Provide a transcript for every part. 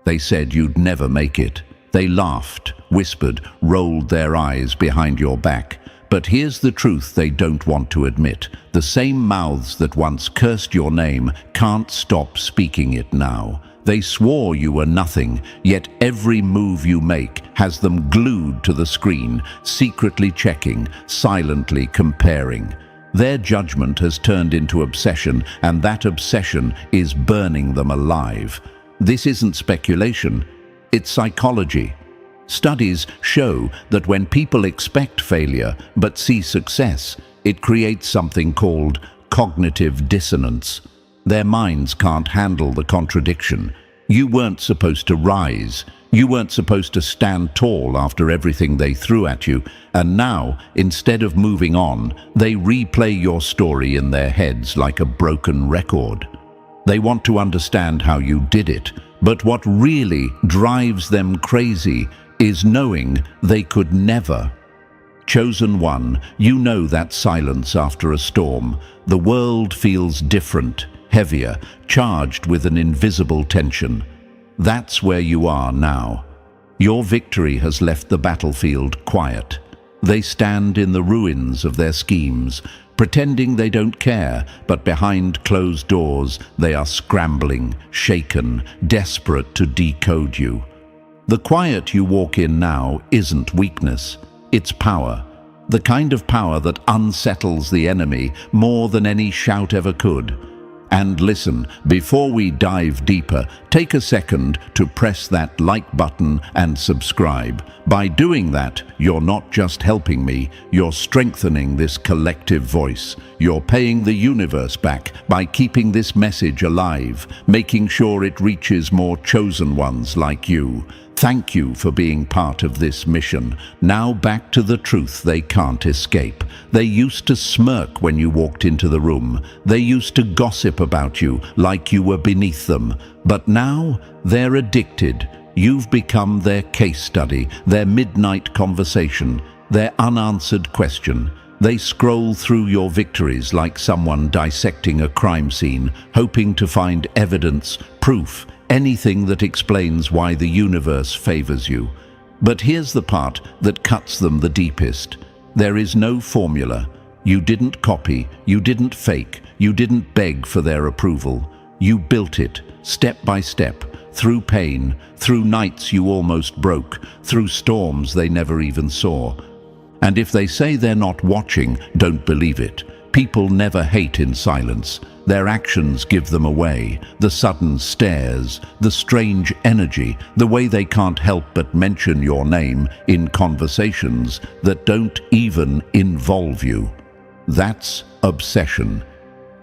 They said you'd never make it. They laughed, whispered, rolled their eyes behind your back. But here's the truth they don't want to admit. The same mouths that once cursed your name can't stop speaking it now. They swore you were nothing, yet every move you make has them glued to the screen, secretly checking, silently comparing. Their judgment has turned into obsession, and that obsession is burning them alive. This isn't speculation, it's psychology. Studies show that when people expect failure but see success, it creates something called cognitive dissonance. Their minds can't handle the contradiction. You weren't supposed to rise. You weren't supposed to stand tall after everything they threw at you. And now, instead of moving on, they replay your story in their heads like a broken record. They want to understand how you did it. But what really drives them crazy is knowing they could never. Chosen one, you know that silence after a storm. The world feels different, heavier, charged with an invisible tension. That's where you are now. Your victory has left the battlefield quiet. They stand in the ruins of their schemes, pretending they don't care, but behind closed doors they are scrambling, shaken, desperate to decode you. The quiet you walk in now isn't weakness, it's power. The kind of power that unsettles the enemy more than any shout ever could. And listen, before we dive deeper, take a second to press that like button and subscribe. By doing that, you're not just helping me, you're strengthening this collective voice. You're paying the universe back by keeping this message alive, making sure it reaches more chosen ones like you. Thank you for being part of this mission. Now back to the truth they can't escape. They used to smirk when you walked into the room. They used to gossip about you like you were beneath them. But now they're addicted. You've become their case study, their midnight conversation, their unanswered question. They scroll through your victories like someone dissecting a crime scene, hoping to find evidence, proof, anything that explains why the universe favors you. But here's the part that cuts them the deepest. There is no formula. You didn't copy, you didn't fake, you didn't beg for their approval. You built it, step by step, through pain, through nights you almost broke, through storms they never even saw. And if they say they're not watching, don't believe it. People never hate in silence. Their actions give them away. The sudden stares, the strange energy, the way they can't help but mention your name in conversations that don't even involve you. That's obsession.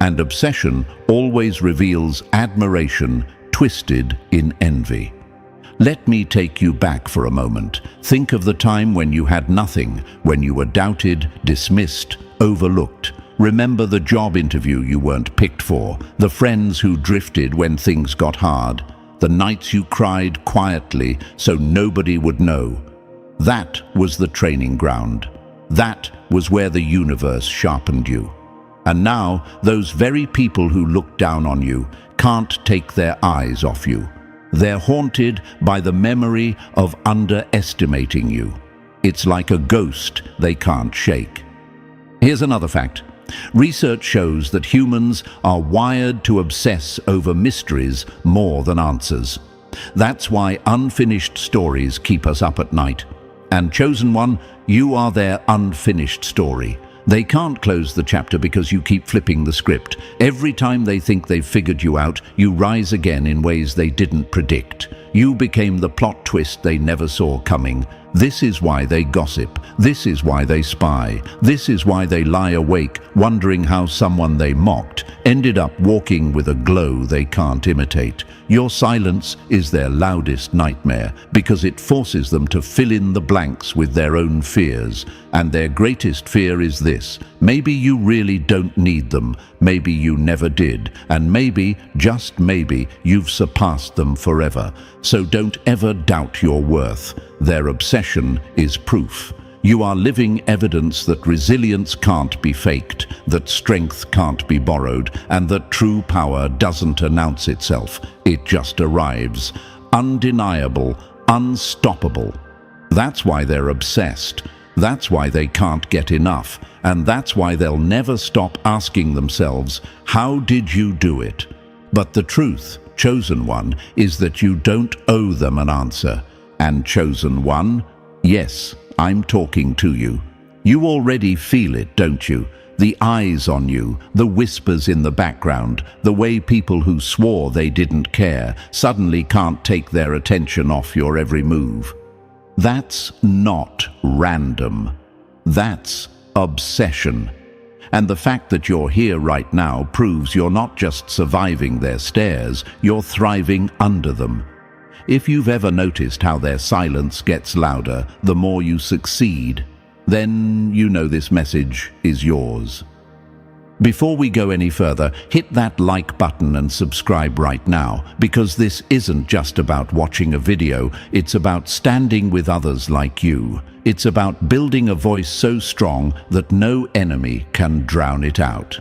And obsession always reveals admiration twisted in envy. Let me take you back for a moment. Think of the time when you had nothing, when you were doubted, dismissed, overlooked. Remember the job interview you weren't picked for, the friends who drifted when things got hard, the nights you cried quietly so nobody would know. That was the training ground. That was where the universe sharpened you. And now, those very people who look down on you can't take their eyes off you. They're haunted by the memory of underestimating you. It's like a ghost they can't shake. Here's another fact. Research shows that humans are wired to obsess over mysteries more than answers. That's why unfinished stories keep us up at night. And chosen one, you are their unfinished story. They can't close the chapter because you keep flipping the script. Every time they think they've figured you out, you rise again in ways they didn't predict. You became the plot twist they never saw coming. This is why they gossip. This is why they spy. This is why they lie awake, wondering how someone they mocked ended up walking with a glow they can't imitate. Your silence is their loudest nightmare because it forces them to fill in the blanks with their own fears. And their greatest fear is this: maybe you really don't need them, maybe you never did, and maybe, just maybe, you've surpassed them forever. So don't ever doubt your worth. Their obsession is proof. You are living evidence that resilience can't be faked, that strength can't be borrowed, and that true power doesn't announce itself, it just arrives. undeniable, unstoppable. That's why they're obsessed. That's why they can't get enough. And that's why they'll never stop asking themselves, how did you do it? But the truth, chosen one, is that you don't owe them an answer. And chosen one, yes, I'm talking to you. You already feel it, don't you? The eyes on you, the whispers in the background, the way people who swore they didn't care suddenly can't take their attention off your every move. That's not random. That's obsession. And the fact that you're here right now proves you're not just surviving their stares, you're thriving under them. If you've ever noticed how their silence gets louder the more you succeed, then you know this message is yours. Before we go any further, hit that like button and subscribe right now, because this isn't just about watching a video, it's about standing with others like you. It's about building a voice so strong that no enemy can drown it out.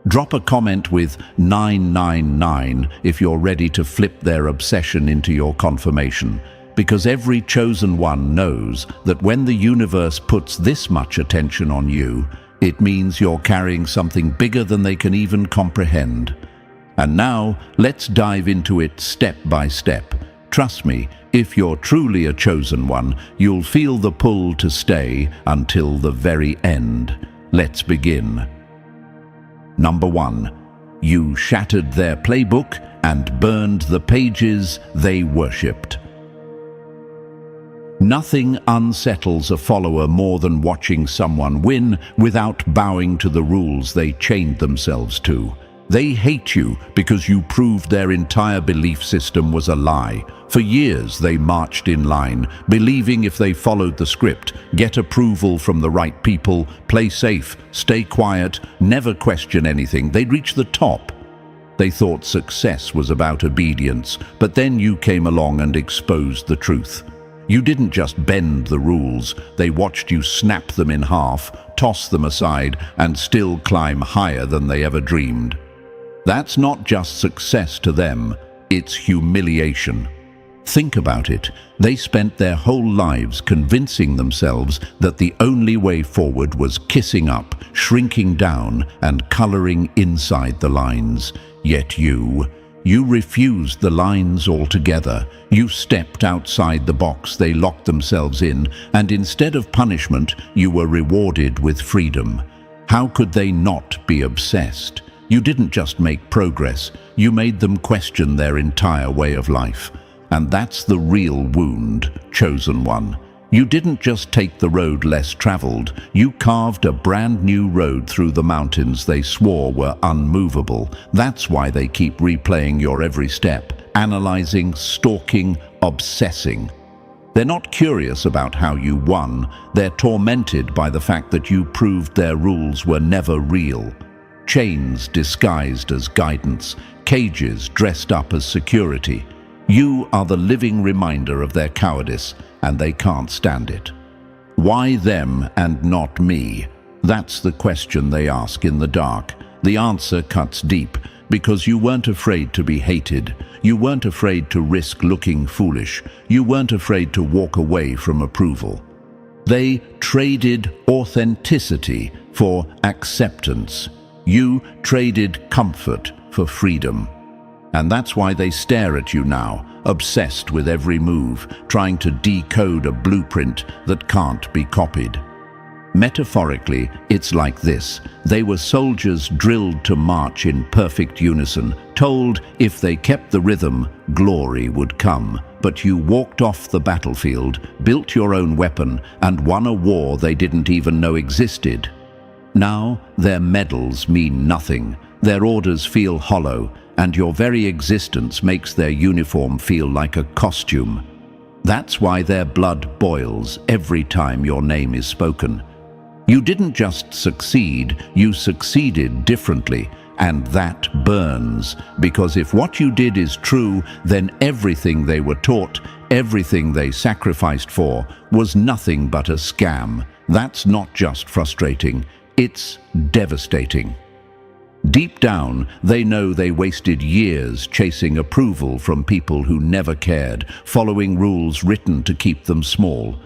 Drop a comment with 999 if you're ready to flip their obsession into your confirmation. Because every chosen one knows that when the universe puts this much attention on you, it means you're carrying something bigger than they can even comprehend. And now, let's dive into it step by step. Trust me, if you're truly a chosen one, you'll feel the pull to stay until the very end. Let's begin. Number 1. You shattered their playbook and burned the pages they worshipped. Nothing unsettles a follower more than watching someone win without bowing to the rules they chained themselves to. They hate you because you proved their entire belief system was a lie. For years they marched in line, believing if they followed the script, get approval from the right people, play safe, stay quiet, never question anything, they'd reach the top. They thought success was about obedience, but then you came along and exposed the truth. You didn't just bend the rules, they watched you snap them in half, toss them aside, and still climb higher than they ever dreamed. That's not just success to them, it's humiliation. Think about it. They spent their whole lives convincing themselves that the only way forward was kissing up, shrinking down, and coloring inside the lines. Yet you refused the lines altogether. You stepped outside the box they locked themselves in, and instead of punishment, you were rewarded with freedom. How could they not be obsessed? You didn't just make progress, you made them question their entire way of life. And that's the real wound, chosen one. You didn't just take the road less traveled, you carved a brand new road through the mountains they swore were unmovable. That's why they keep replaying your every step, analyzing, stalking, obsessing. They're not curious about how you won, they're tormented by the fact that you proved their rules were never real. Chains disguised as guidance, cages dressed up as security. You are the living reminder of their cowardice, and they can't stand it. Why them and not me? That's the question they ask in the dark. The answer cuts deep, because you weren't afraid to be hated. You weren't afraid to risk looking foolish. You weren't afraid to walk away from approval. They traded authenticity for acceptance. You traded comfort for freedom. And that's why they stare at you now, obsessed with every move, trying to decode a blueprint that can't be copied. Metaphorically, it's like this. They were soldiers drilled to march in perfect unison, told if they kept the rhythm, glory would come. But you walked off the battlefield, built your own weapon, and won a war they didn't even know existed. Now, their medals mean nothing. Their orders feel hollow, and your very existence makes their uniform feel like a costume. That's why their blood boils every time your name is spoken. You didn't just succeed, you succeeded differently, and that burns, because if what you did is true, then everything they were taught, everything they sacrificed for, was nothing but a scam. That's not just frustrating, it's devastating. Deep down, they know they wasted years chasing approval from people who never cared, following rules written to keep them small.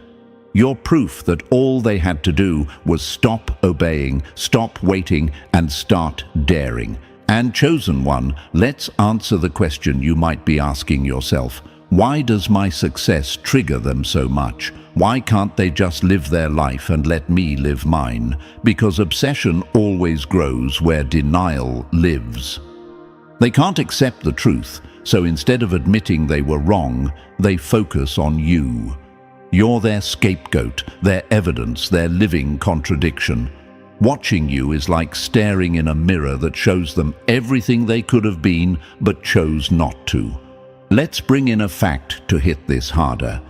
You're proof that all they had to do was stop obeying, stop waiting, and start daring. And chosen one, let's answer the question you might be asking yourself. Why does my success trigger them so much? Why can't they just live their life and let me live mine? Because obsession always grows where denial lives. They can't accept the truth, so instead of admitting they were wrong, they focus on you. You're their scapegoat, their evidence, their living contradiction. Watching you is like staring in a mirror that shows them everything they could have been but chose not to. Let's bring in a fact to hit this harder.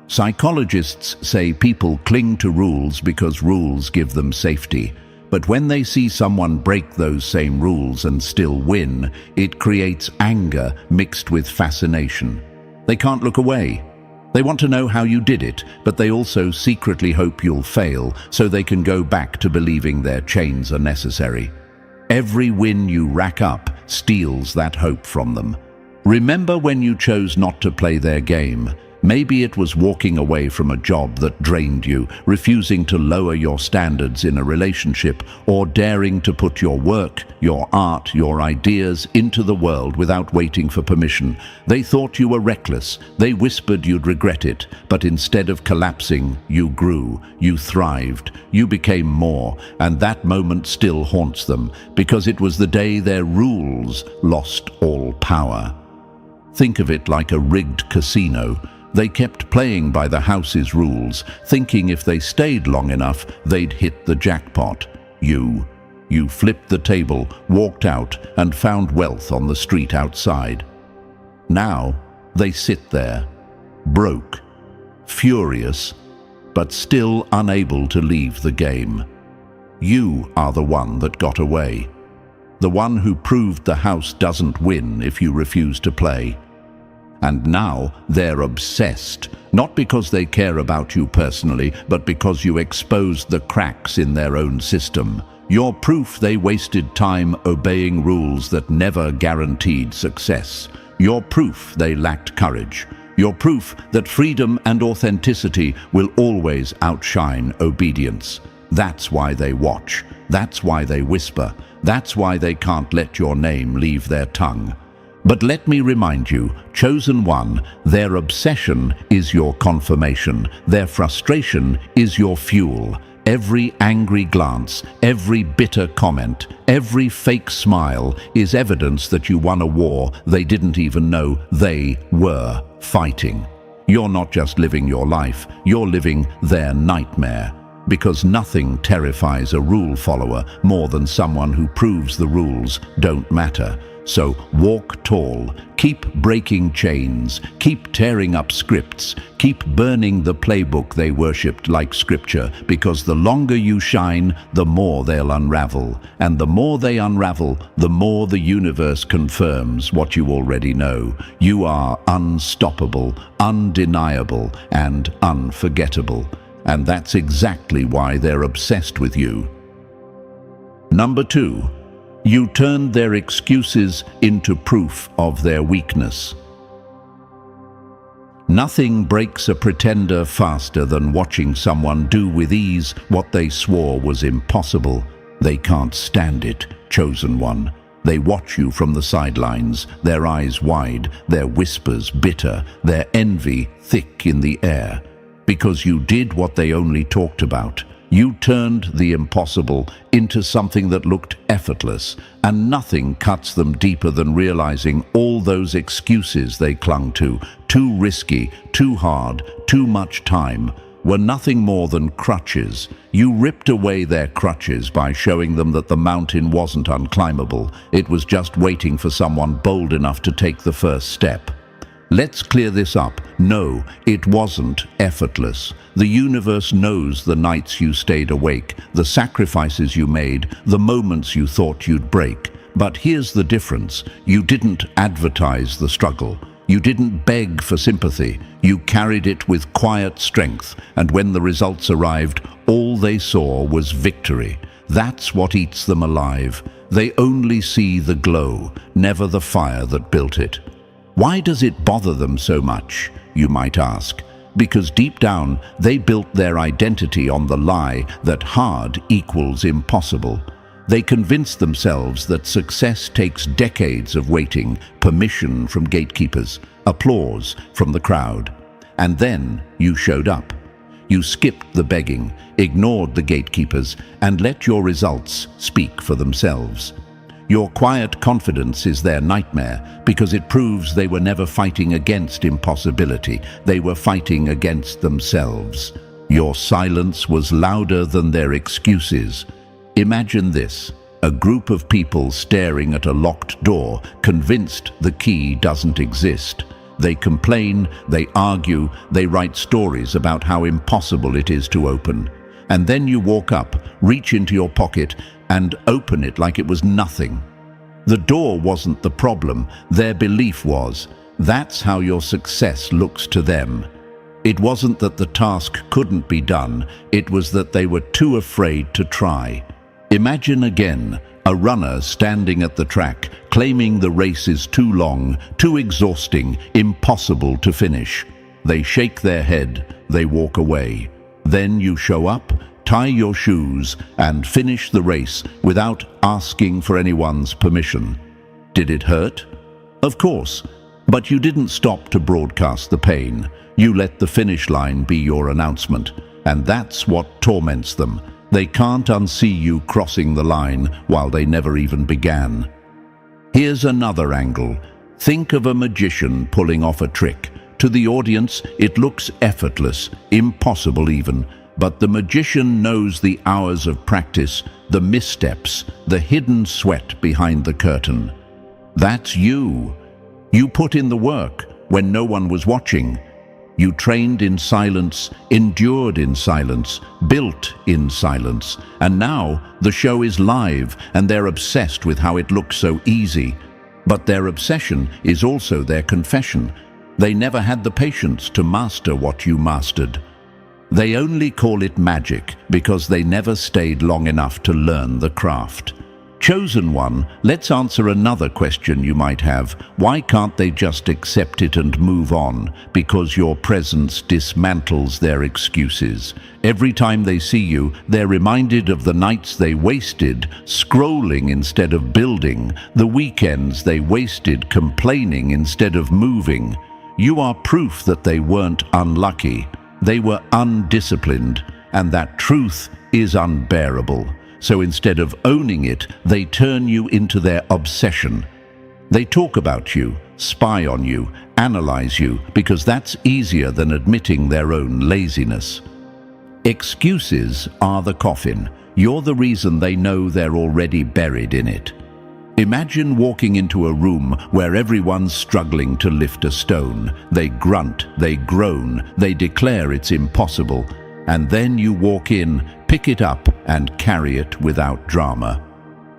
Psychologists say people cling to rules because rules give them safety. But when they see someone break those same rules and still win, it creates anger mixed with fascination. They can't look away. They want to know how you did it, but they also secretly hope you'll fail so they can go back to believing their chains are necessary. Every win you rack up steals that hope from them. Remember when you chose not to play their game? Maybe it was walking away from a job that drained you, refusing to lower your standards in a relationship, or daring to put your work, your art, your ideas into the world without waiting for permission. They thought you were reckless. They whispered you'd regret it. But instead of collapsing, you grew, you thrived, you became more, and that moment still haunts them, because it was the day their rules lost all power. Think of it like a rigged casino. They kept playing by the house's rules, thinking if they stayed long enough, they'd hit the jackpot. You flipped the table, walked out, and found wealth on the street outside. Now, they sit there, broke, furious, but still unable to leave the game. You are the one that got away. The one who proved the house doesn't win if you refuse to play. And now they're obsessed, not because they care about you personally, but because you exposed the cracks in their own system. You're proof they wasted time obeying rules that never guaranteed success. You're proof they lacked courage. You're proof that freedom and authenticity will always outshine obedience. That's why they watch. That's why they whisper. That's why they can't let your name leave their tongue. But let me remind you, chosen one, their obsession is your confirmation. Their frustration is your fuel. Every angry glance, every bitter comment, every fake smile is evidence that you won a war they didn't even know they were fighting. You're not just living your life, you're living their nightmare. Because nothing terrifies a rule follower more than someone who proves the rules don't matter. So walk tall, keep breaking chains, keep tearing up scripts, keep burning the playbook they worshipped like scripture, because the longer you shine, the more they'll unravel. And the more they unravel, the more the universe confirms what you already know. You are unstoppable, undeniable, and unforgettable. And that's exactly why they're obsessed with you. Number 2. You turned their excuses into proof of their weakness. Nothing breaks a pretender faster than watching someone do with ease what they swore was impossible. They can't stand it, chosen one. They watch you from the sidelines, their eyes wide, their whispers bitter, their envy thick in the air. Because you did what they only talked about. You turned the impossible into something that looked effortless, and nothing cuts them deeper than realizing all those excuses they clung to, too risky, too hard, too much time, were nothing more than crutches. You ripped away their crutches by showing them that the mountain wasn't unclimbable. It was just waiting for someone bold enough to take the first step. Let's clear this up. No, it wasn't effortless. The universe knows the nights you stayed awake, the sacrifices you made, the moments you thought you'd break. But here's the difference. You didn't advertise the struggle. You didn't beg for sympathy. You carried it with quiet strength, and when the results arrived, all they saw was victory. That's what eats them alive. They only see the glow, never the fire that built it. Why does it bother them so much, you might ask? Because deep down, they built their identity on the lie that hard equals impossible. They convinced themselves that success takes decades of waiting, permission from gatekeepers, applause from the crowd. And then you showed up. You skipped the begging, ignored the gatekeepers, and let your results speak for themselves. Your quiet confidence is their nightmare because it proves they were never fighting against impossibility. They were fighting against themselves. Your silence was louder than their excuses. Imagine this: a group of people staring at a locked door, convinced the key doesn't exist. They complain, they argue, they write stories about how impossible it is to open. And then you walk up, reach into your pocket, and open it like it was nothing. The door wasn't the problem, their belief was. That's how your success looks to them. It wasn't that the task couldn't be done, it was that they were too afraid to try. Imagine again a runner standing at the track, claiming the race is too long, too exhausting, impossible to finish. They shake their head, they walk away. Then you show up, tie your shoes, and finish the race without asking for anyone's permission. Did it hurt? Of course, but you didn't stop to broadcast the pain. You let the finish line be your announcement, and that's what torments them. They can't unsee you crossing the line while they never even began. Here's another angle. Think of a magician pulling off a trick. To the audience, it looks effortless, impossible even, but the magician knows the hours of practice, the missteps, the hidden sweat behind the curtain. That's you. You put in the work when no one was watching. You trained in silence, endured in silence, built in silence, and now the show is live and they're obsessed with how it looks so easy. But their obsession is also their confession. They never had the patience to master what you mastered. They only call it magic because they never stayed long enough to learn the craft. Chosen one, let's answer another question you might have. Why can't they just accept it and move on? Because your presence dismantles their excuses. Every time they see you, they're reminded of the nights they wasted scrolling instead of building, the weekends they wasted complaining instead of moving. You are proof that they weren't unlucky. They were undisciplined, and that truth is unbearable. So instead of owning it, they turn you into their obsession. They talk about you, spy on you, analyze you, because that's easier than admitting their own laziness. Excuses are the coffin. You're the reason they know they're already buried in it. Imagine walking into a room where everyone's struggling to lift a stone. They grunt, they groan, they declare it's impossible. And then you walk in, pick it up, and carry it without drama.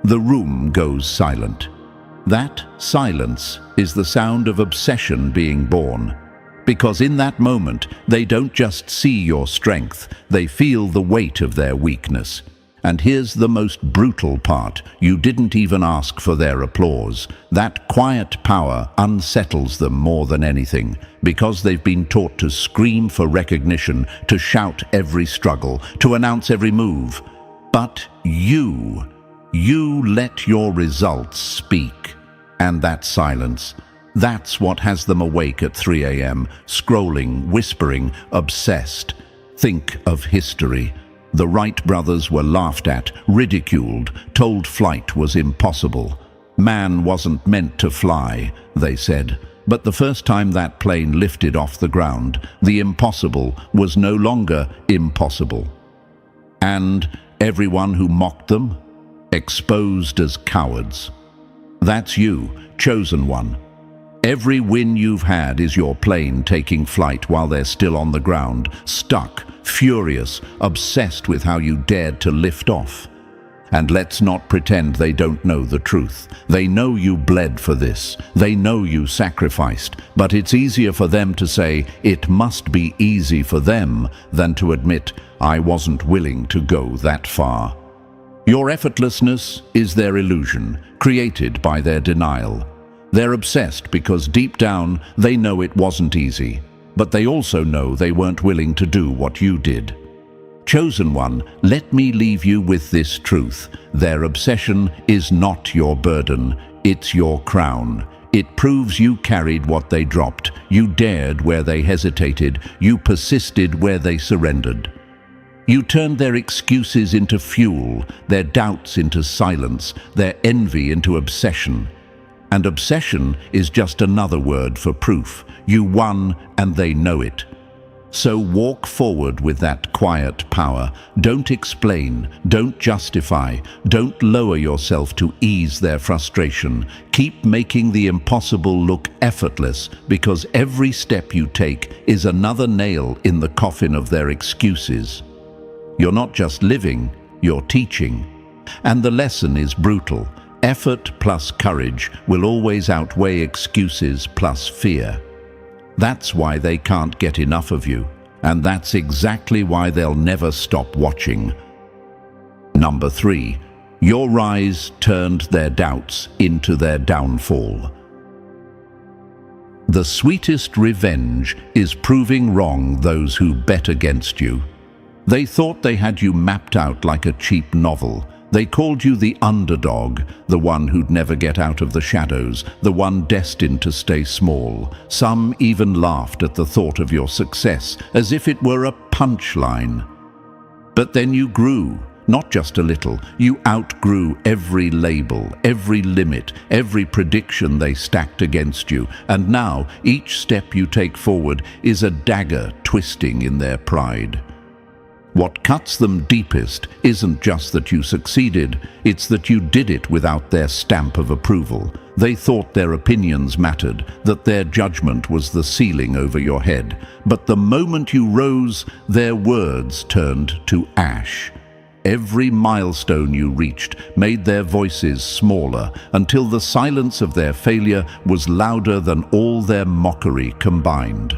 The room goes silent. That silence is the sound of obsession being born. Because in that moment, they don't just see your strength, they feel the weight of their weakness. And here's the most brutal part. You didn't even ask for their applause. That quiet power unsettles them more than anything, because they've been taught to scream for recognition, to shout every struggle, to announce every move. But you let your results speak. And that silence, that's what has them awake at 3 a.m., scrolling, whispering, obsessed. Think of history. The Wright brothers were laughed at, ridiculed, told flight was impossible. Man wasn't meant to fly, they said. But the first time that plane lifted off the ground, the impossible was no longer impossible. And everyone who mocked them, exposed as cowards. That's you, chosen one. Every win you've had is your plane taking flight while they're still on the ground, stuck, furious, obsessed with how you dared to lift off. And let's not pretend they don't know the truth. They know you bled for this. They know you sacrificed. But it's easier for them to say, it must be easy for them, than to admit, I wasn't willing to go that far. Your effortlessness is their illusion, created by their denial. They're obsessed because deep down they know it wasn't easy, but they also know they weren't willing to do what you did. Chosen one, let me leave you with this truth. Their obsession is not your burden, it's your crown. It proves you carried what they dropped. You dared where they hesitated. You persisted where they surrendered. You turned their excuses into fuel, their doubts into silence, their envy into obsession. And obsession is just another word for proof. You won and they know it. So walk forward with that quiet power. Don't explain, don't justify, don't lower yourself to ease their frustration. Keep making the impossible look effortless, because every step you take is another nail in the coffin of their excuses. You're not just living, you're teaching. And the lesson is brutal. Effort plus courage will always outweigh excuses plus fear. That's why they can't get enough of you, and that's exactly why they'll never stop watching. Number 3, your rise turned their doubts into their downfall. The sweetest revenge is proving wrong those who bet against you. They thought they had you mapped out like a cheap novel. They called you the underdog, the one who'd never get out of the shadows, the one destined to stay small. Some even laughed at the thought of your success, as if it were a punchline. But then you grew, not just a little. You outgrew every label, every limit, every prediction they stacked against you. And now, each step you take forward is a dagger twisting in their pride. What cuts them deepest isn't just that you succeeded, it's that you did it without their stamp of approval. They thought their opinions mattered, that their judgment was the ceiling over your head. But the moment you rose, their words turned to ash. Every milestone you reached made their voices smaller, until the silence of their failure was louder than all their mockery combined.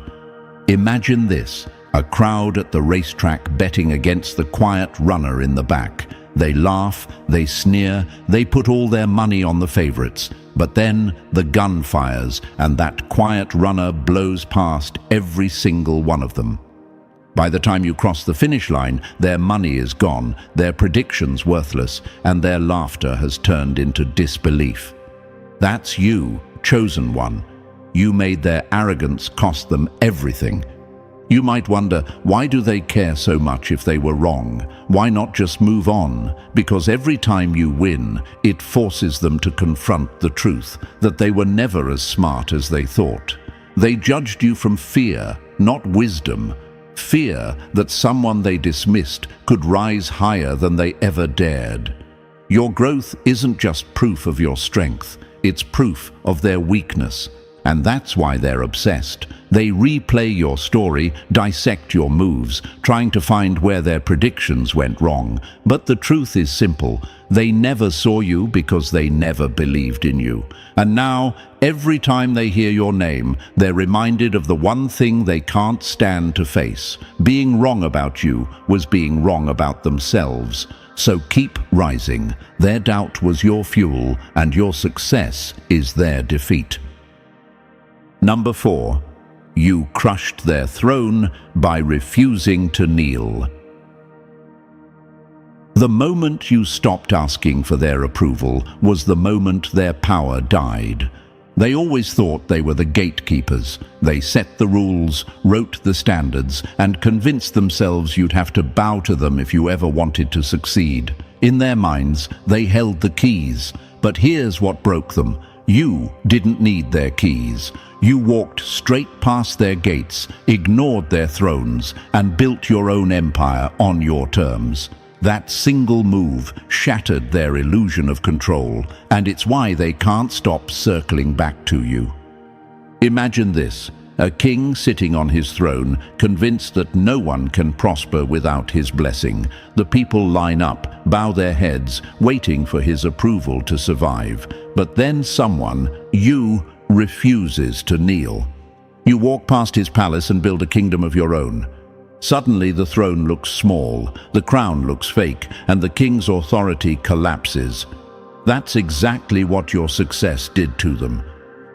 Imagine this. A crowd at the racetrack betting against the quiet runner in the back. They laugh, they sneer, they put all their money on the favorites. But then the gun fires and that quiet runner blows past every single one of them. By the time you cross the finish line, their money is gone, their predictions worthless, and their laughter has turned into disbelief. That's you, chosen one. You made their arrogance cost them everything. You might wonder, why do they care so much if they were wrong? Why not just move on? Because every time you win, it forces them to confront the truth, that they were never as smart as they thought. They judged you from fear, not wisdom. Fear that someone they dismissed could rise higher than they ever dared. Your growth isn't just proof of your strength, it's proof of their weakness. And that's why they're obsessed. They replay your story, dissect your moves, trying to find where their predictions went wrong. But the truth is simple. They never saw you because they never believed in you. And now, every time they hear your name, they're reminded of the one thing they can't stand to face. Being wrong about you was being wrong about themselves. So keep rising. Their doubt was your fuel, and your success is their defeat. Number 4, you crushed their throne by refusing to kneel. The moment you stopped asking for their approval was the moment their power died. They always thought they were the gatekeepers. They set the rules, wrote the standards, and convinced themselves you'd have to bow to them if you ever wanted to succeed. In their minds, they held the keys. But here's what broke them. You didn't need their keys. You walked straight past their gates, ignored their thrones, and built your own empire on your terms. That single move shattered their illusion of control, and it's why they can't stop circling back to you. Imagine this, a king sitting on his throne, convinced that no one can prosper without his blessing. The people line up, bow their heads, waiting for his approval to survive. But then someone, you, refuses to kneel. You walk past his palace and build a kingdom of your own. Suddenly the throne looks small, the crown looks fake, and the king's authority collapses. That's exactly what your success did to them.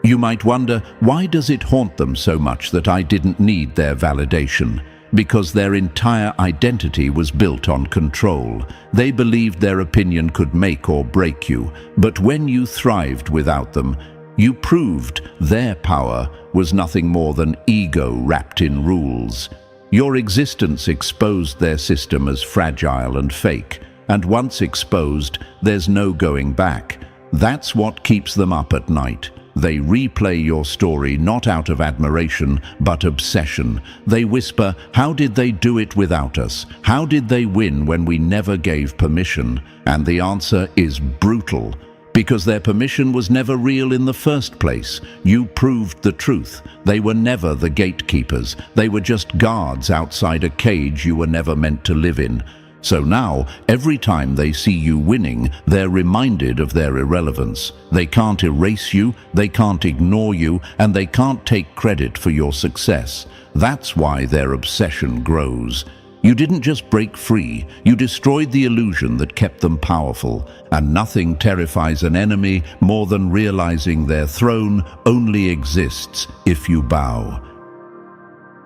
You might wonder, why does it haunt them so much that I didn't need their validation? Because their entire identity was built on control. They believed their opinion could make or break you, but when you thrived without them, you proved their power was nothing more than ego wrapped in rules. Your existence exposed their system as fragile and fake, and once exposed, there's no going back. That's what keeps them up at night. They replay your story not out of admiration, but obsession. They whisper, how did they do it without us? How did they win when we never gave permission? And the answer is brutal. Because their permission was never real in the first place. You proved the truth. They were never the gatekeepers. They were just guards outside a cage you were never meant to live in. So now, every time they see you winning, they're reminded of their irrelevance. They can't erase you, they can't ignore you, and they can't take credit for your success. That's why their obsession grows. You didn't just break free, you destroyed the illusion that kept them powerful, and nothing terrifies an enemy more than realizing their throne only exists if you bow.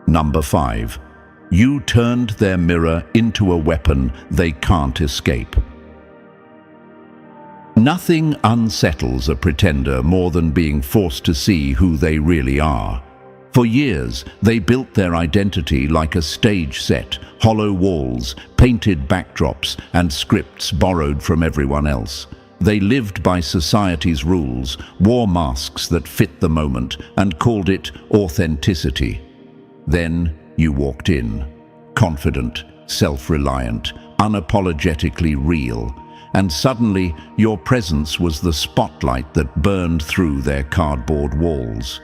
Number 5. You turned their mirror into a weapon they can't escape. Nothing unsettles a pretender more than being forced to see who they really are. For years, they built their identity like a stage set, hollow walls, painted backdrops, and scripts borrowed from everyone else. They lived by society's rules, wore masks that fit the moment, and called it authenticity. Then you walked in, confident, self-reliant, unapologetically real, and suddenly your presence was the spotlight that burned through their cardboard walls.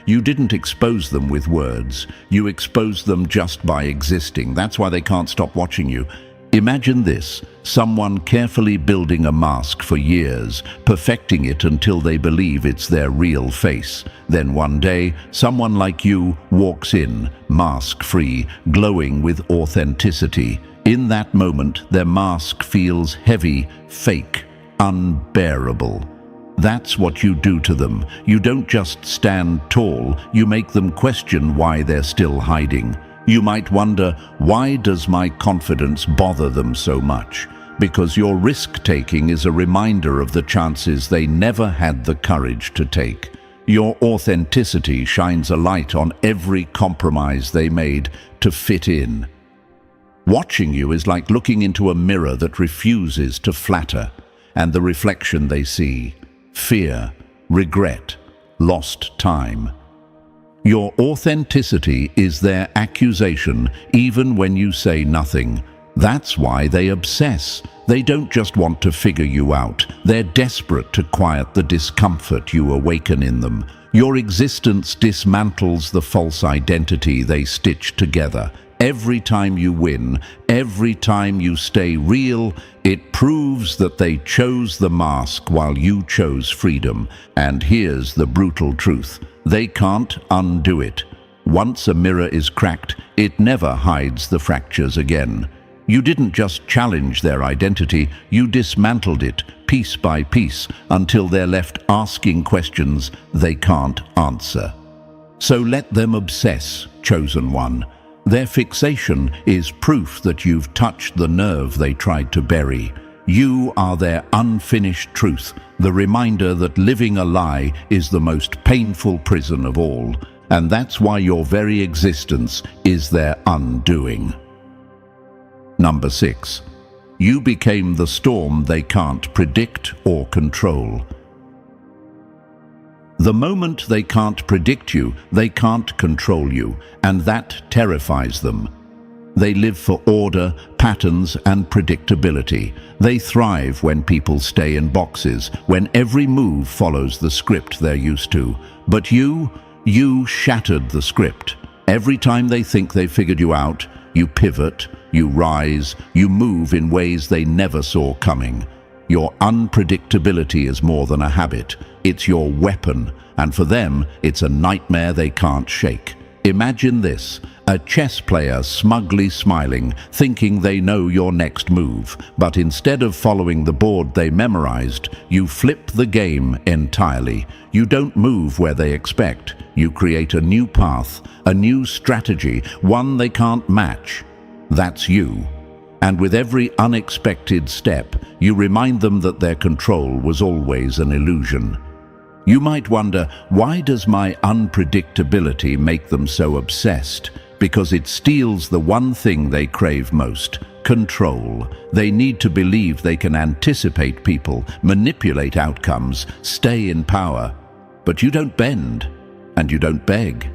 You didn't expose them with words, you exposed them just by existing. That's why they can't stop watching you. Imagine this, someone carefully building a mask for years, perfecting it until they believe it's their real face. Then one day, someone like you walks in, mask-free, glowing with authenticity. In that moment, their mask feels heavy, fake, unbearable. That's what you do to them. You don't just stand tall, you make them question why they're still hiding. You might wonder, why does my confidence bother them so much? Because your risk-taking is a reminder of the chances they never had the courage to take. Your authenticity shines a light on every compromise they made to fit in. Watching you is like looking into a mirror that refuses to flatter, and the reflection they see: fear, regret, lost time. Your authenticity is their accusation, even when you say nothing. That's why they obsess. They don't just want to figure you out. They're desperate to quiet the discomfort you awaken in them. Your existence dismantles the false identity they stitch together. Every time you win, every time you stay real, it proves that they chose the mask while you chose freedom. And here's the brutal truth: they can't undo it. Once a mirror is cracked, it never hides the fractures again. You didn't just challenge their identity, you dismantled it piece by piece until they're left asking questions they can't answer. So let them obsess, chosen one. Their fixation is proof that you've touched the nerve they tried to bury. You are their unfinished truth, the reminder that living a lie is the most painful prison of all, and that's why your very existence is their undoing. Number 6. You became the storm they can't predict or control. The moment they can't predict you, they can't control you, and that terrifies them. They live for order, patterns, and predictability. They thrive when people stay in boxes, when every move follows the script they're used to. But you shattered the script. Every time they think they've figured you out, you pivot, you rise, you move in ways they never saw coming. Your unpredictability is more than a habit. It's your weapon, and for them, it's a nightmare they can't shake. Imagine this, a chess player smugly smiling, thinking they know your next move, but instead of following the board they memorized, you flip the game entirely. You don't move where they expect. You create a new path, a new strategy, one they can't match. That's you. And with every unexpected step, you remind them that their control was always an illusion. You might wonder, why does my unpredictability make them so obsessed? Because it steals the one thing they crave most: control. They need to believe they can anticipate people, manipulate outcomes, stay in power. But you don't bend, and you don't beg.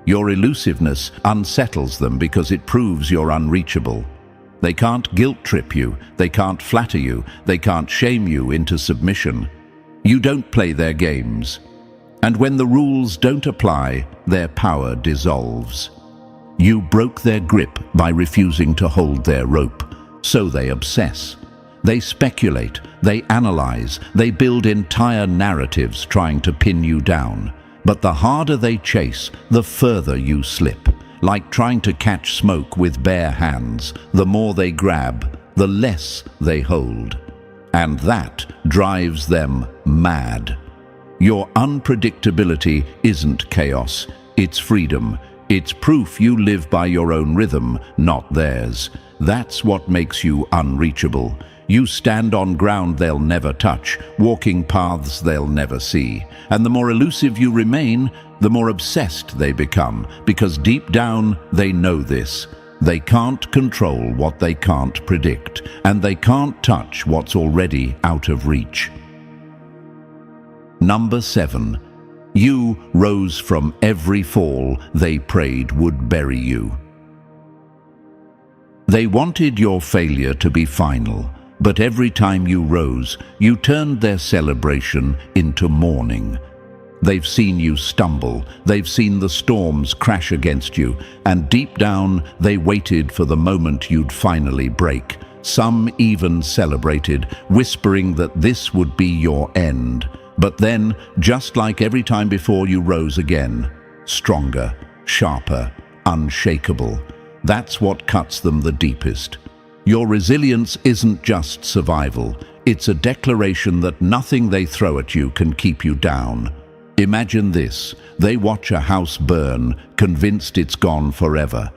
Your elusiveness unsettles them because it proves you're unreachable. They can't guilt-trip you, they can't flatter you, they can't shame you into submission. You don't play their games. And when the rules don't apply, their power dissolves. You broke their grip by refusing to hold their rope, so they obsess. They speculate, they analyze, they build entire narratives trying to pin you down. But the harder they chase, the further you slip. Like trying to catch smoke with bare hands, the more they grab, the less they hold. And that drives them mad. Your unpredictability isn't chaos, it's freedom. It's proof you live by your own rhythm, not theirs. That's what makes you unreachable. You stand on ground they'll never touch, walking paths they'll never see. And the more elusive you remain, the more obsessed they become, because deep down they know this. They can't control what they can't predict, and they can't touch what's already out of reach. Number 7. You rose from every fall they prayed would bury you. They wanted your failure to be final, but every time you rose, you turned their celebration into mourning. They've seen you stumble, they've seen the storms crash against you, and deep down they waited for the moment you'd finally break. Some even celebrated, whispering that this would be your end. But then, just like every time before, you rose again, stronger, sharper, unshakable. That's what cuts them the deepest. Your resilience isn't just survival, it's a declaration that nothing they throw at you can keep you down. Imagine this, they watch a house burn, convinced it's gone forever.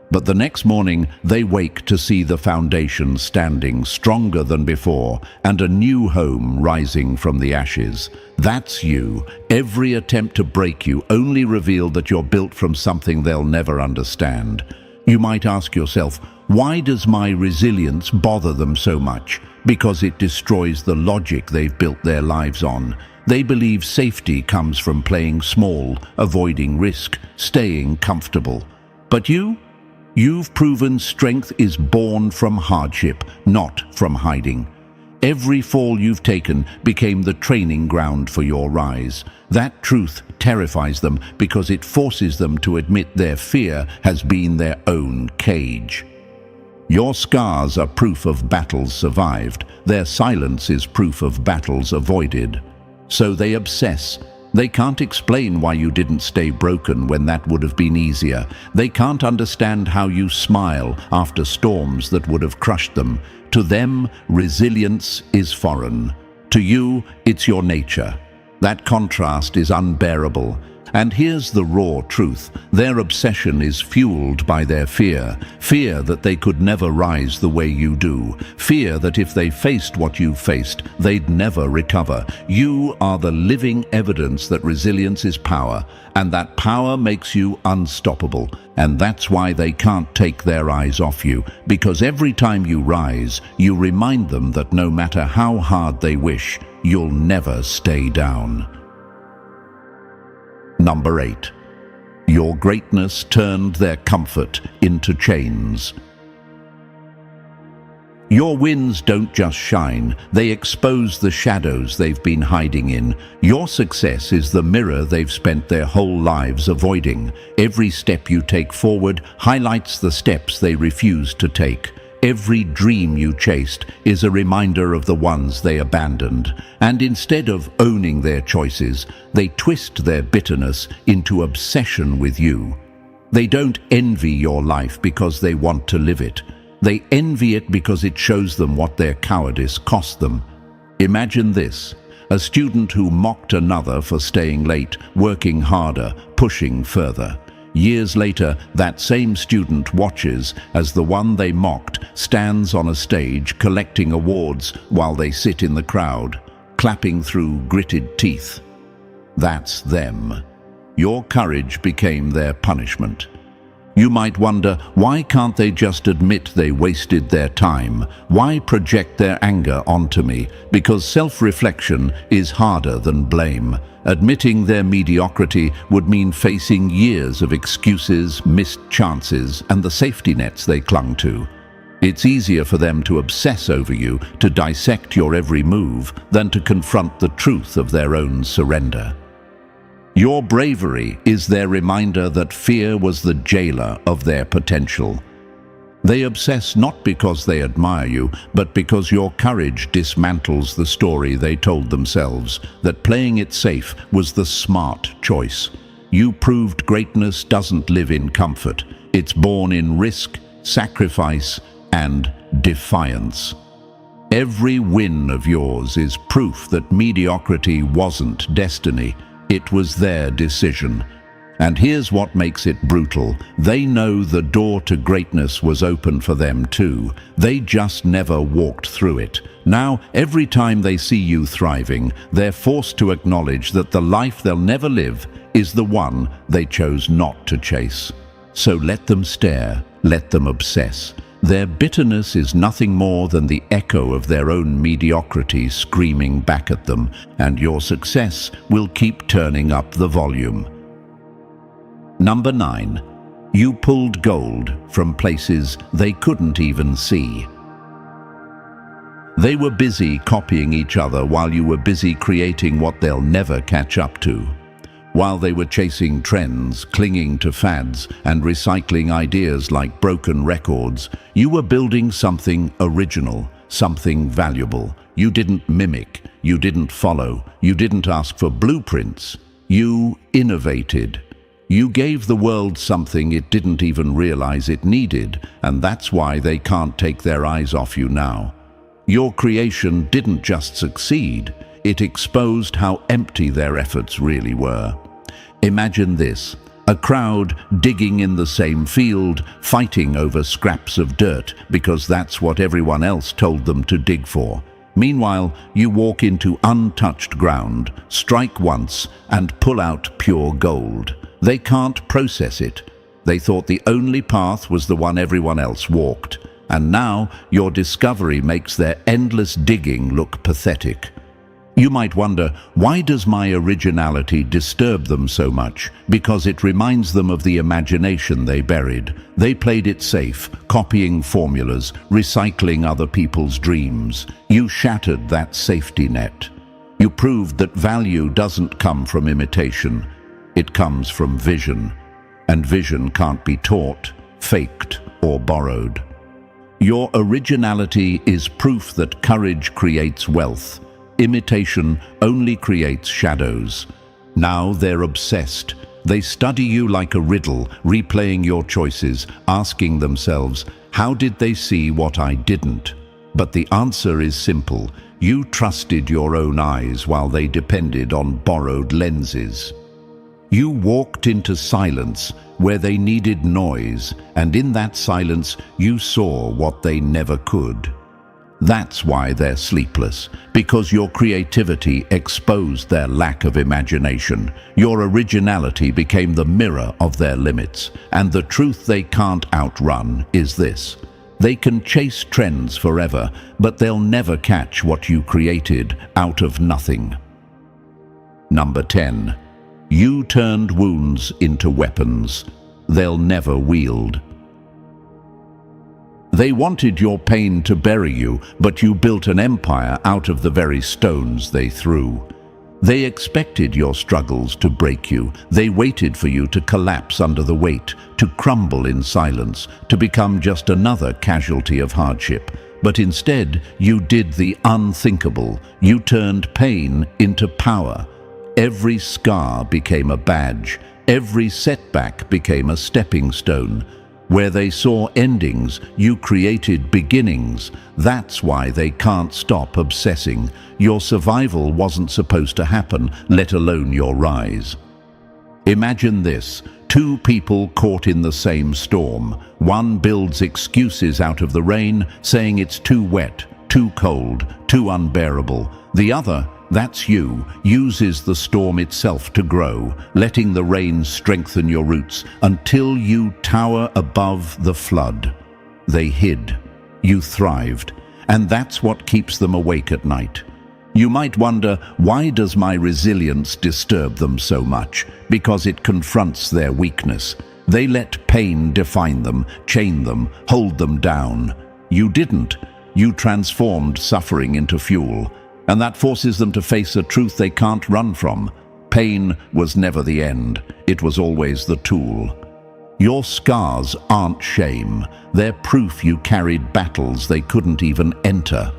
But the next morning, they wake to see the foundation standing stronger than before and a new home rising from the ashes. That's you. Every attempt to break you only revealed that you're built from something they'll never understand. You might ask yourself, why does my resilience bother them so much? Because it destroys the logic they've built their lives on. They believe safety comes from playing small, avoiding risk, staying comfortable. But you've proven strength is born from hardship, not from hiding. Every fall you've taken became the training ground for your rise. That truth terrifies them because it forces them to admit their fear has been their own cage. Your scars are proof of battles survived. Their silence is proof of battles avoided. So they obsess. They can't explain why you didn't stay broken when that would have been easier. They can't understand how you smile after storms that would have crushed them. To them, resilience is foreign. To you, it's your nature. That contrast is unbearable. And here's the raw truth. Their obsession is fueled by their fear. Fear that they could never rise the way you do. Fear that if they faced what you've faced, they'd never recover. You are the living evidence that resilience is power, and that power makes you unstoppable. And that's why they can't take their eyes off you, because every time you rise, you remind them that no matter how hard they wish, you'll never stay down. Number 8. Your greatness turned their comfort into chains. Your wins don't just shine, they expose the shadows they've been hiding in. Your success is the mirror they've spent their whole lives avoiding. Every step you take forward highlights the steps they refuse to take. Every dream you chased is a reminder of the ones they abandoned. And instead of owning their choices, they twist their bitterness into obsession with you. They don't envy your life because they want to live it. They envy it because it shows them what their cowardice cost them. Imagine this: a student who mocked another for staying late, working harder, pushing further. Years later, that same student watches as the one they mocked stands on a stage collecting awards while they sit in the crowd, clapping through gritted teeth. That's them. Your courage became their punishment. You might wonder, why can't they just admit they wasted their time? Why project their anger onto me? Because self-reflection is harder than blame. Admitting their mediocrity would mean facing years of excuses, missed chances, and the safety nets they clung to. It's easier for them to obsess over you, to dissect your every move, than to confront the truth of their own surrender. Your bravery is their reminder that fear was the jailer of their potential. They obsess not because they admire you, but because your courage dismantles the story they told themselves, that playing it safe was the smart choice. You proved greatness doesn't live in comfort. It's born in risk, sacrifice, and defiance. Every win of yours is proof that mediocrity wasn't destiny. It was their decision. And here's what makes it brutal. They know the door to greatness was open for them too. They just never walked through it. Now, every time they see you thriving, they're forced to acknowledge that the life they'll never live is the one they chose not to chase. So let them stare, let them obsess. Their bitterness is nothing more than the echo of their own mediocrity screaming back at them, and your success will keep turning up the volume. Number 9. You pulled gold from places they couldn't even see. They were busy copying each other while you were busy creating what they'll never catch up to. While they were chasing trends, clinging to fads, and recycling ideas like broken records, you were building something original, something valuable. You didn't mimic, you didn't follow, you didn't ask for blueprints. You innovated. You gave the world something it didn't even realize it needed, and that's why they can't take their eyes off you now. Your creation didn't just succeed, it exposed how empty their efforts really were. Imagine this: a crowd digging in the same field, fighting over scraps of dirt because that's what everyone else told them to dig for. Meanwhile, you walk into untouched ground, strike once, and pull out pure gold. They can't process it. They thought the only path was the one everyone else walked. And now your discovery makes their endless digging look pathetic. You might wonder, why does my originality disturb them so much? Because it reminds them of the imagination they buried. They played it safe, copying formulas, recycling other people's dreams. You shattered that safety net. You proved that value doesn't come from imitation. It comes from vision. And vision can't be taught, faked, or borrowed. Your originality is proof that courage creates wealth. Imitation only creates shadows. Now they're obsessed. They study you like a riddle, replaying your choices, asking themselves, how did they see what I didn't? But the answer is simple. You trusted your own eyes while they depended on borrowed lenses. You walked into silence where they needed noise, and in that silence you saw what they never could. That's why they're sleepless, because your creativity exposed their lack of imagination. Your originality became the mirror of their limits, and the truth they can't outrun is this: they can chase trends forever, but they'll never catch what you created out of nothing. Number 10. You turned wounds into weapons they'll never wield. They wanted your pain to bury you, but you built an empire out of the very stones they threw. They expected your struggles to break you. They waited for you to collapse under the weight, to crumble in silence, to become just another casualty of hardship. But instead, you did the unthinkable. You turned pain into power. Every scar became a badge. Every setback became a stepping stone. Where they saw endings, you created beginnings. That's why they can't stop obsessing. Your survival wasn't supposed to happen, let alone your rise. Imagine this. Two people caught in the same storm. One builds excuses out of the rain, saying it's too wet, too cold, too unbearable. The other, that's you, uses the storm itself to grow, letting the rain strengthen your roots until you tower above the flood. They hid. You thrived. And that's what keeps them awake at night. You might wonder, why does my resilience disturb them so much? Because it confronts their weakness. They let pain define them, chain them, hold them down. You didn't. You transformed suffering into fuel. And that forces them to face a truth they can't run from. Pain was never the end. It was always the tool. Your scars aren't shame. They're proof you carried battles they couldn't even enter.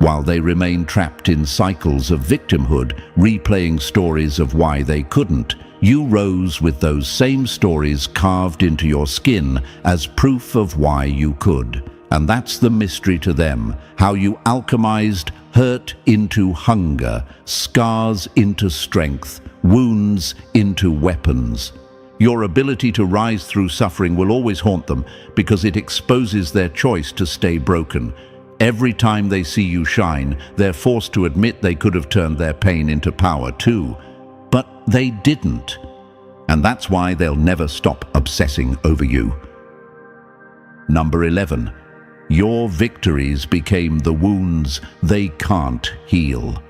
While they remain trapped in cycles of victimhood, replaying stories of why they couldn't, you rose with those same stories carved into your skin as proof of why you could. And that's the mystery to them, how you alchemized hurt into hunger, scars into strength, wounds into weapons. Your ability to rise through suffering will always haunt them because it exposes their choice to stay broken. Every time they see you shine, they're forced to admit they could have turned their pain into power too. But they didn't. And that's why they'll never stop obsessing over you. Number 11. Your victories became the wounds they can't heal.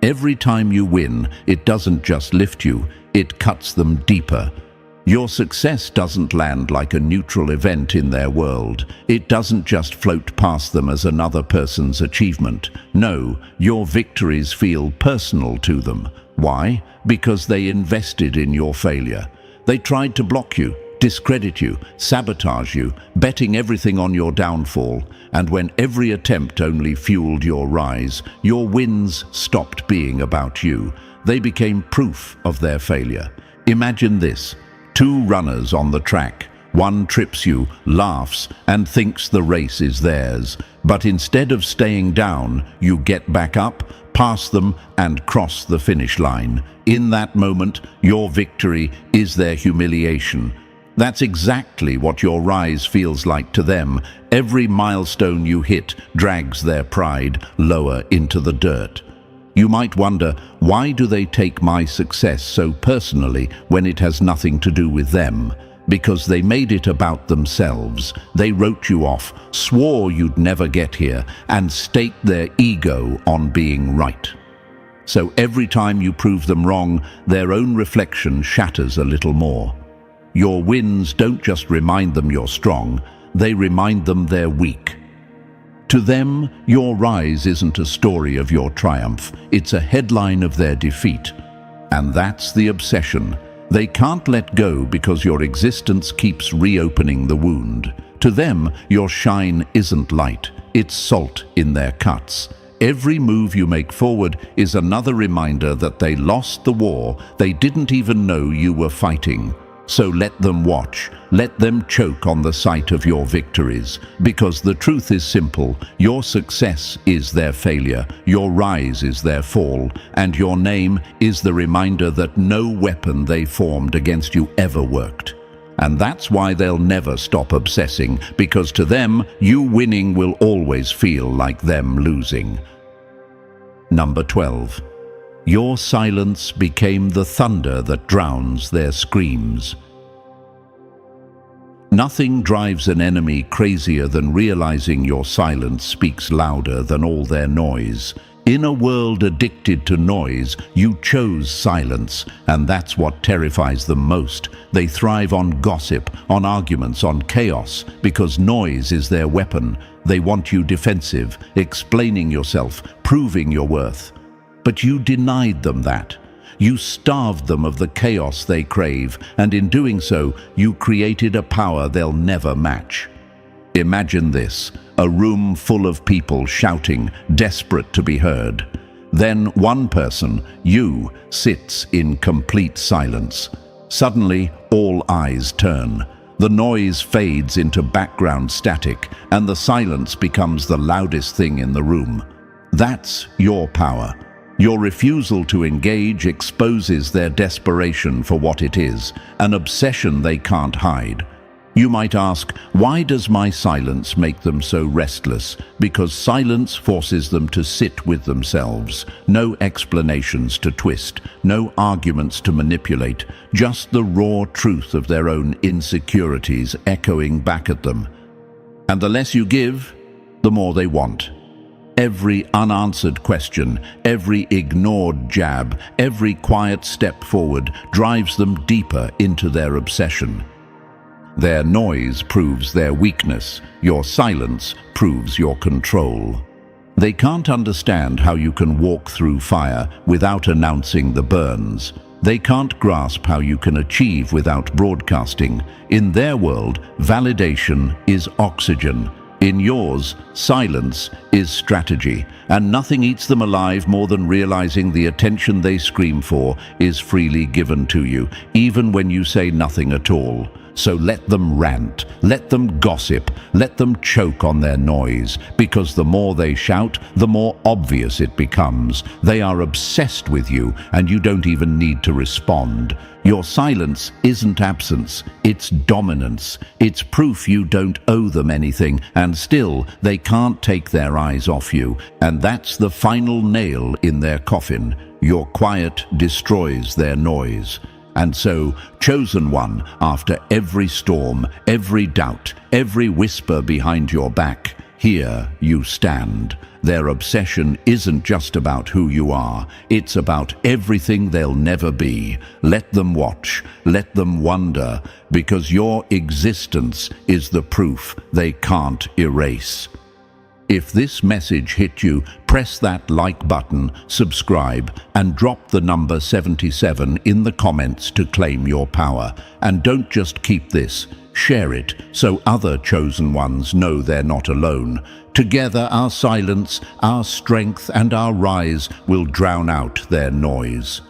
Every time you win, it doesn't just lift you, it cuts them deeper. Your success doesn't land like a neutral event in their world. It doesn't just float past them as another person's achievement. No, your victories feel personal to them. Why? Because they invested in your failure. They tried to block you, discredit you, sabotage you, betting everything on your downfall. And when every attempt only fueled your rise, your wins stopped being about you. They became proof of their failure. Imagine this. Two runners on the track. One trips you, laughs, and thinks the race is theirs. But instead of staying down, you get back up, pass them, and cross the finish line. In that moment, your victory is their humiliation. That's exactly what your rise feels like to them. Every milestone you hit drags their pride lower into the dirt. You might wonder, why do they take my success so personally when it has nothing to do with them? Because they made it about themselves. They wrote you off, swore you'd never get here, and staked their ego on being right. So every time you prove them wrong, their own reflection shatters a little more. Your wins don't just remind them you're strong, they remind them they're weak. To them, your rise isn't a story of your triumph, it's a headline of their defeat. And that's the obsession. They can't let go because your existence keeps reopening the wound. To them, your shine isn't light, it's salt in their cuts. Every move you make forward is another reminder that they lost the war they didn't even know you were fighting. So let them watch, let them choke on the sight of your victories, because the truth is simple. Your success is their failure, your rise is their fall, and your name is the reminder that no weapon they formed against you ever worked. And that's why they'll never stop obsessing, because to them, you winning will always feel like them losing. Number 12. Your silence became the thunder that drowns their screams. Nothing drives an enemy crazier than realizing your silence speaks louder than all their noise. In a world addicted to noise, you chose silence, and that's what terrifies them most. They thrive on gossip, on arguments, on chaos, because noise is their weapon. They want you defensive, explaining yourself, proving your worth. But you denied them that. You starved them of the chaos they crave, and in doing so, you created a power they'll never match. Imagine this, a room full of people shouting, desperate to be heard. Then one person, you, sits in complete silence. Suddenly, all eyes turn. The noise fades into background static, and the silence becomes the loudest thing in the room. That's your power. Your refusal to engage exposes their desperation for what it is, an obsession they can't hide. You might ask, why does my silence make them so restless? Because silence forces them to sit with themselves. No explanations to twist, no arguments to manipulate, just the raw truth of their own insecurities echoing back at them. And the less you give, the more they want. Every unanswered question, every ignored jab, every quiet step forward drives them deeper into their obsession. Their noise proves their weakness. Your silence proves your control. They can't understand how you can walk through fire without announcing the burns. They can't grasp how you can achieve without broadcasting. In their world, validation is oxygen. In yours, silence is strategy. And nothing eats them alive more than realizing the attention they scream for is freely given to you, even when you say nothing at all. So let them rant, let them gossip, let them choke on their noise, because the more they shout, the more obvious it becomes. They are obsessed with you, and you don't even need to respond. Your silence isn't absence, it's dominance. It's proof you don't owe them anything, and still they can't take their eyes off you. And that's the final nail in their coffin. Your quiet destroys their noise. And so, chosen one, after every storm, every doubt, every whisper behind your back, here you stand. Their obsession isn't just about who you are, it's about everything they'll never be. Let them watch, let them wonder, because your existence is the proof they can't erase. If this message hit you, press that like button, subscribe, and drop the number 77 in the comments to claim your power. And don't just keep this, share it so other chosen ones know they're not alone. Together our silence, our strength, and our rise will drown out their noise.